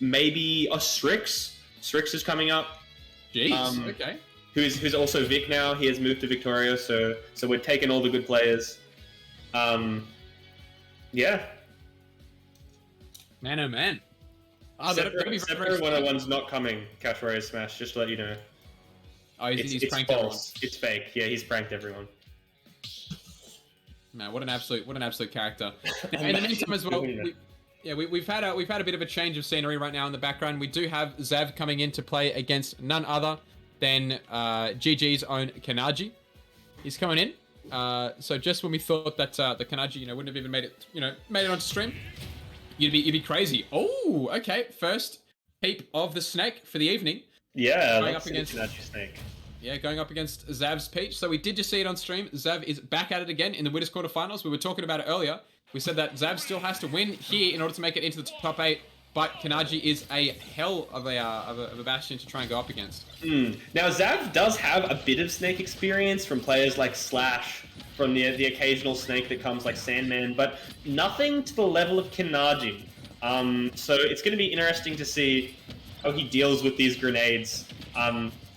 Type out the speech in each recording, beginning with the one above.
maybe Strix. Strix is coming up. Jeez, okay. Who's also Vic now. He has moved to Victoria, so we're taking all the good players. Yeah. Man, oh man. Oh, Sephiroth 101's not coming, Cash Warrior Smash, just to let you know. Oh, he's pranked false. everyone. It's fake. Yeah, he's pranked everyone. Man, what an absolute character. In the meantime as well, we've had a bit of a change of scenery right now in the background. We do have Zav coming in to play against none other than GG's own Kinaji. He's coming in. So just when we thought that the Kinaji, wouldn't have even made it onto stream, you'd be crazy. Oh, okay. First peep of the snake for the evening. Yeah, going up against Kinaji snake. Yeah, going up against Zav's Peach. So we did just see it on stream. Zav is back at it again in the winners quarterfinals. We were talking about it earlier. We said that Zav still has to win here in order to make it into the top 8. But Kinaji is a hell of a bastion to try and go up against. Now Zav does have a bit of snake experience from players like Slash, from the occasional snake that comes like Sandman, but nothing to the level of Kinaji. So it's going to be interesting to see how he deals with these grenades.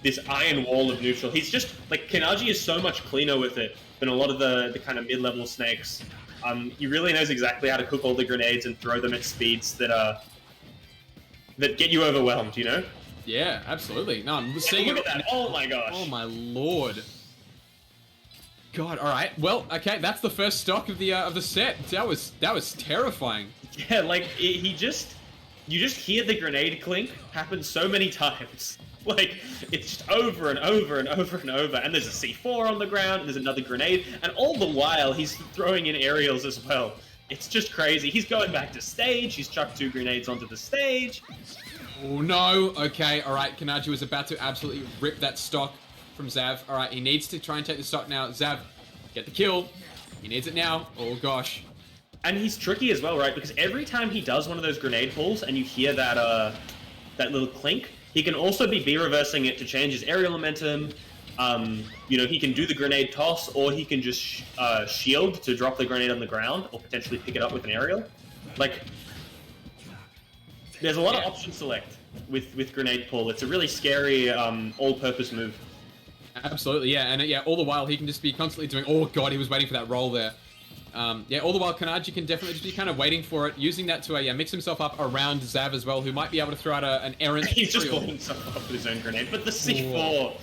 This iron wall of neutral. He's just like Kinaji is so much cleaner with it than a lot of the kind of mid-level snakes. He really knows exactly how to cook all the grenades and throw them at speeds that get you overwhelmed. Yeah, absolutely. No, I'm seeing look at that. Oh my gosh. Oh my lord. God. All right. Well, okay. That's the first stock of the set. That was terrifying. Yeah, like you just hear the grenade clink happen so many times. Like, it's just over and over and over and over, and there's a C4 on the ground, and there's another grenade, and all the while, he's throwing in aerials as well. It's just crazy. He's going back to stage, he's chucked 2 grenades onto the stage. Oh no, okay, alright, Kinaji was about to absolutely rip that stock from Zav. Alright, he needs to try and take the stock now. Zav, get the kill. He needs it now. Oh gosh. And he's tricky as well, right? Because every time he does one of those grenade pulls, and you hear that little clink, he can also be B-reversing it to change his aerial momentum. He can do the grenade toss, or he can just shield to drop the grenade on the ground, or potentially pick it up with an aerial. Like, there's a lot of option select with grenade pull. It's a really scary all-purpose move. Absolutely, yeah. And all the while he can just be constantly doing, oh god, he was waiting for that roll there. All the while Kinaji can definitely just be kind of waiting for it, using that to mix himself up around Zav as well, who might be able to throw out an errant. He's just blowing himself up with his own grenade, but the C4,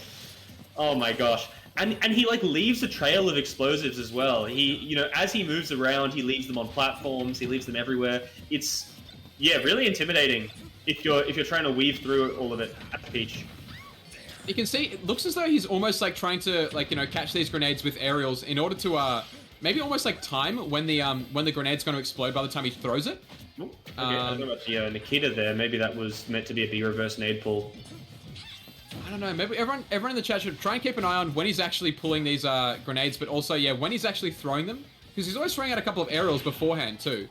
oh my gosh. And he like leaves a trail of explosives as well. He, as he moves around, he leaves them on platforms, he leaves them everywhere. It's, really intimidating if you're trying to weave through all of it at the Peach. You can see, it looks as though he's almost like trying to catch these grenades with aerials in order to maybe almost like time when the grenade's going to explode by the time he throws it. Ooh, okay, I don't know about the Nikita there. Maybe that was meant to be a B-reverse nade pull. I don't know. Maybe everyone in the chat should try and keep an eye on when he's actually pulling these grenades, but also when he's actually throwing them, because he's always throwing out a couple of aerials beforehand too.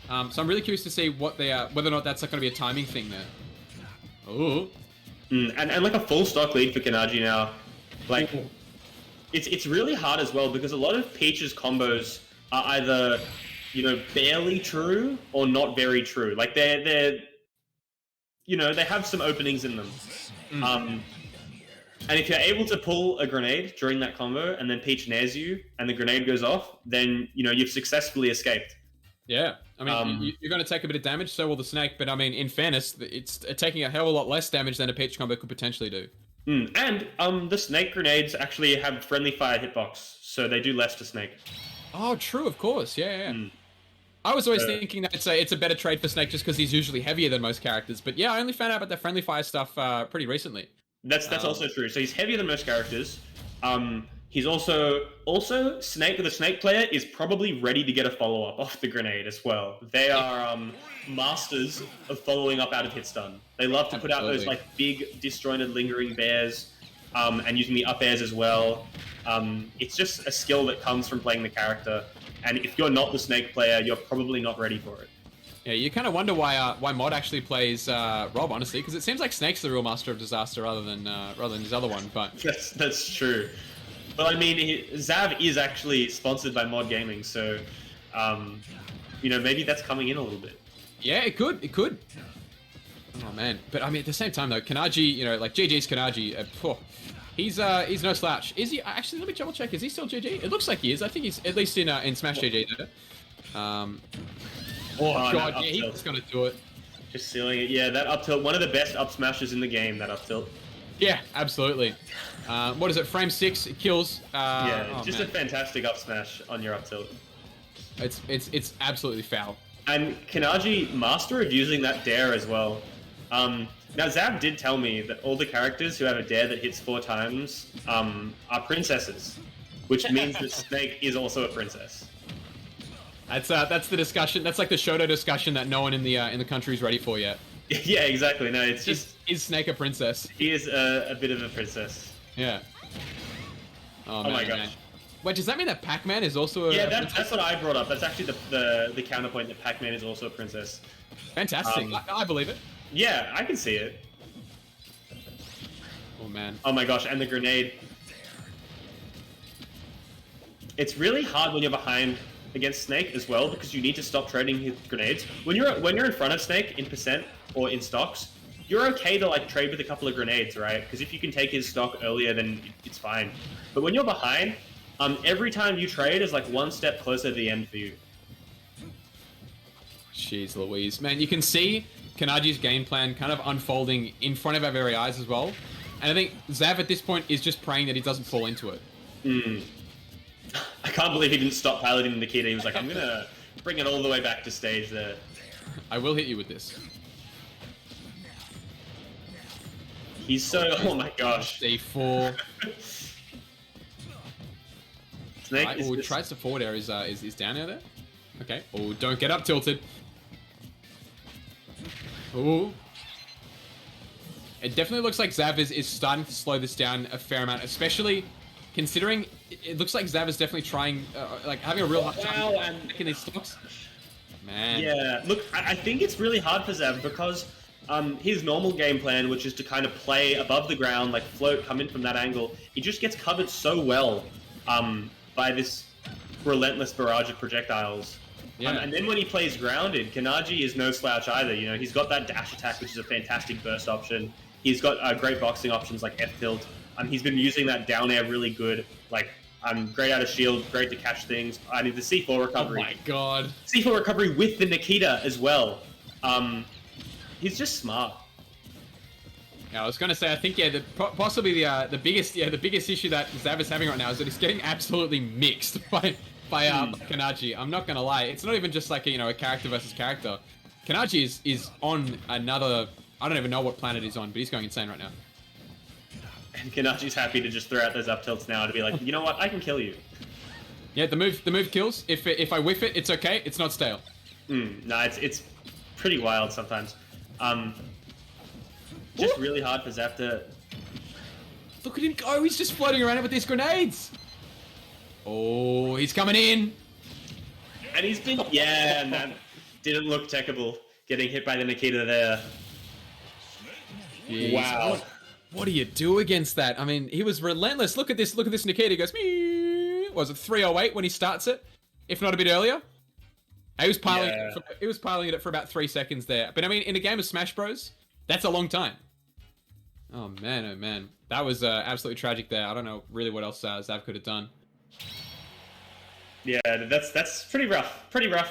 So I'm really curious to see what whether or not that's going to be a timing thing there. Oh. And like a full stock lead for Kinaji now. Like. It's really hard as well because a lot of Peach's combos are either, barely true or not very true. Like they're they have some openings in them. And if you're able to pull a grenade during that combo and then Peach nares you and the grenade goes off, then you've successfully escaped. Yeah, I mean you're going to take a bit of damage, so will the snake. But I mean, in fairness, it's taking a hell of a lot less damage than a Peach combo could potentially do. And the snake grenades actually have friendly fire hitbox, so they do less to snake. Oh, true, of course, yeah. I was always thinking that it's a better trade for Snake just because he's usually heavier than most characters. But yeah, I only found out about the friendly fire stuff pretty recently. That's also true. So he's heavier than most characters. He's also Snake. The Snake player is probably ready to get a follow up off the grenade as well. They are masters of following up out of hit stun. They love to put out those like big disjointed lingering bears, and using the up airs as well. It's just a skill that comes from playing the character. And if you're not the Snake player, you're probably not ready for it. Yeah, you kind of wonder why Mod actually plays Rob, honestly, because it seems like Snake's the real master of disaster rather than his other one. But that's true. But I mean, Zav is actually sponsored by Mod Gaming, so maybe that's coming in a little bit. Yeah, it could. Oh man, but I mean at the same time though, Kinaji, you know, like GG's Kinaji, he's no slouch. Is he? Actually, let me double check. Is he still GG? It looks like he is. I think he's at least in Smash GG there. Oh god, no, yeah, he's gonna do it. Just sealing it. Yeah, that up tilt, one of the best up smashes in the game. That up tilt. Yeah, absolutely. What is it? Frame 6 it kills. Yeah, just a fantastic up smash on your up tilt. It's absolutely foul. And Kinaji, master of using that dare as well. Now, Zab did tell me that all the characters who have a dare that hits 4 times are princesses, which means that Snake is also a princess. That's the discussion. That's like the Shoto discussion that no one in the country is ready for yet. Yeah, exactly. No, it's just is Snake a princess? He is a bit of a princess. Yeah. Oh my gosh. Man. Wait, does that mean that Pac-Man is also a that's what I brought up. That's actually the counterpoint that Pac-Man is also a princess. Fantastic. I believe it. Yeah, I can see it. Oh man. Oh my gosh, and the grenade. It's really hard when you're behind against Snake as well because you need to stop trading his grenades. When you're in front of Snake in percent or in stocks, you're okay to like trade with a couple of grenades, right? Because if you can take his stock earlier, then it's fine. But when you're behind, every time you trade is like one step closer to the end for you. Jeez Louise. Man, you can see Kinaji's game plan kind of unfolding in front of our very eyes as well. And I think Zav at this point is just praying that he doesn't fall into it. I can't believe he didn't stop piloting Nikita. He was like, I'm gonna bring it all the way back to stage there. I will hit you with this. He's so... Oh my gosh. D4. Snake right, tries to forward air. Is down air there? Okay. Oh, don't get up tilted. Ooh. It definitely looks like Zav is starting to slow this down a fair amount, especially considering it looks like Zav is definitely trying, like having a real hard time making these stocks. Man. Yeah, look, I think it's really hard for Zav because his normal game plan, which is to kind of play above the ground, like float, come in from that angle, he just gets covered so well by this relentless barrage of projectiles. Yeah. And then when he plays grounded, Kinaji is no slouch either. You know, he's got that dash attack, which is a fantastic burst option. He's got great boxing options like F tilt. He's been using that down air really good. Like, great out of shield, great to catch things. I need the C4 recovery. Oh my god. C4 recovery with the Nikita as well. He's just smart. Yeah, I was gonna say, I think possibly the biggest issue that Zav is having right now is that he's getting absolutely mixed by Kinaji. I'm not gonna lie, it's not even just like a character versus character. Kinaji is on another. I don't even know what planet he's on, but he's going insane right now. And Kinaji's happy to just throw out those up tilts now to be like, you know what, I can kill you. Yeah, the move kills. If I whiff it, it's okay. It's not stale. No, it's pretty wild sometimes. Just really hard for Zap to... Look at him go. He's just floating around with these grenades. Oh, he's coming in. And he's been... Yeah, and that didn't look techable. Getting hit by the Nikita there. Jeez. Wow. What do you do against that? I mean, he was relentless. Look at this Nikita. He goes, Mee. Was it 308 when he starts it? If not a bit earlier? He was piling it for about 3 seconds there. But I mean, in a game of Smash Bros, that's a long time. Oh man. That was absolutely tragic there. I don't know really what else Zav could have done. Yeah, that's pretty rough. Pretty rough.